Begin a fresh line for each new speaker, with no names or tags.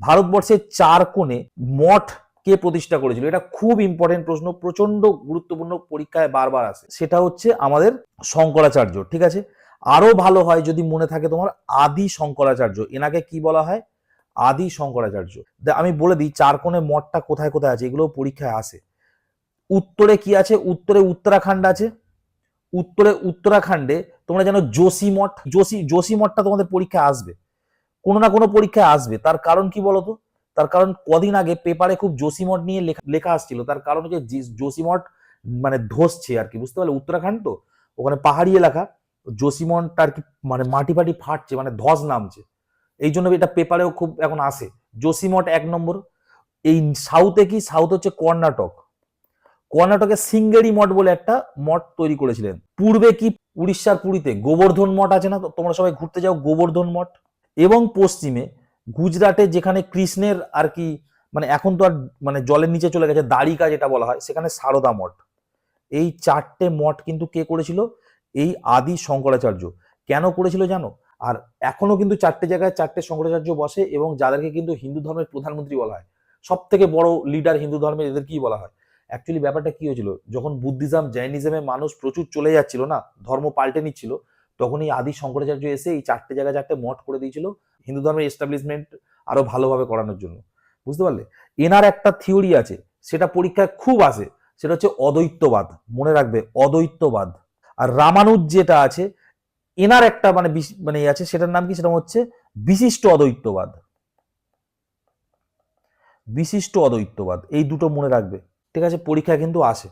ভারতবর্ষের 4 কোণে মঠ কে প্রতিষ্ঠা করেছিল? এটা খুব ইম্পর্টেন্ট প্রশ্ন, প্রচন্ড গুরুত্বপূর্ণ, পরীক্ষায় বারবার আসে। সেটা হচ্ছে আমাদের শঙ্করাচার্য। ঠিক আছে, আরো ভালো হয় যদি মনে থাকে তোমার আদি শঙ্করাচার্য। এনাকে কি বলা হয়? আদি শঙ্করাচার্য। আমি বলে দিই 4 কোণে মঠটা কোথায় কোথায় আছে, এগুলো পরীক্ষায় আসে। উত্তরে কি আছে? উত্তরে উত্তরাখণ্ড আছে। উত্তরে উত্তরাখণ্ডে তোমরা জানো যোশী মঠ, যোশী মঠটা তোমাদের পরীক্ষায় আসবে, কোনো না কোনো পরীক্ষায় আসবে। তার কারণ কি বলতো? তার কারণ কদিন আগে পেপারে খুব যোশী মঠ নিয়ে লেখা আসছিল। তার কারণ হচ্ছে যোশী মঠ মানে ধসছে আর কি, বুঝতে পারলে? উত্তরাখণ্ড তো ওখানে পাহাড়ি এলাকা, যোশী মঠটা আর কি মানে মাটি ফাটি ফাটছে, মানে ধস নামছে। এই জন্য এটা পেপারেও খুব এখন আসে। যোশী মঠ 1 নম্বর। এই সাউথে কি? সাউথ হচ্ছে কর্ণাটক। কর্ণাটকে সিঙ্গেরি মঠ বলে একটা মঠ তৈরি করেছিলেন। পূর্বে কি? উড়িষ্যার পুরীতে গোবর্ধন মঠ আছে না? তোমরা সবাই ঘুরতে যাও গোবর্ধন মঠ। এবং পশ্চিমে গুজরাটে যেখানে কৃষ্ণের আর কি মানে এখন তো আর মানে জলের নিচে চলে গেছে, দ্বারিকা যেটা বলা হয়, সেখানে সারদা মঠ। এই 4টে মঠ কিন্তু কে করেছিল? এই আদি শঙ্করাচার্য। কেন করেছিল জানো? আর এখনো কিন্তু 4টে জায়গায় 4টে শঙ্করাচার্য বসে, এবং যাদেরকে কিন্তু হিন্দু ধর্মের প্রধানমন্ত্রী বলা হয়। সব থেকে বড় লিডার হিন্দু ধর্মের, এদের কি বলা হয়? অ্যাকচুয়ালি ব্যাপারটা কি হয়েছিল, যখন বুদ্ধিজম জৈনিজমে মানুষ প্রচুর চলে যাচ্ছিল না, ধর্ম পাল্টে নিচ্ছিল, তখন এই আদি শঙ্করাচার্য এসে এই 4টে জায়গায় 4টে মঠ করে দিয়েছিল হিন্দু ধর্মের এস্টাবলিশমেন্ট আরো ভালোভাবে করানোর জন্য। বুঝতে পারলে? এনার একটা থিওরি আছে, সেটা পরীক্ষায় খুব আসে, সেটা হচ্ছে অদ্বৈতবাদ। মনে রাখবে, অদ্বৈতবাদ। আর রামানুজ যেটা আছে, এনার একটা মানে মানে আছে, সেটার নাম কি? সেটা হচ্ছে বিশিষ্ট অদ্বৈতবাদ। বিশিষ্ট অদ্বৈতবাদ, এই দুটো মনে রাখবে। ঠিক আছে, পরীক্ষা কিন্তু আসে।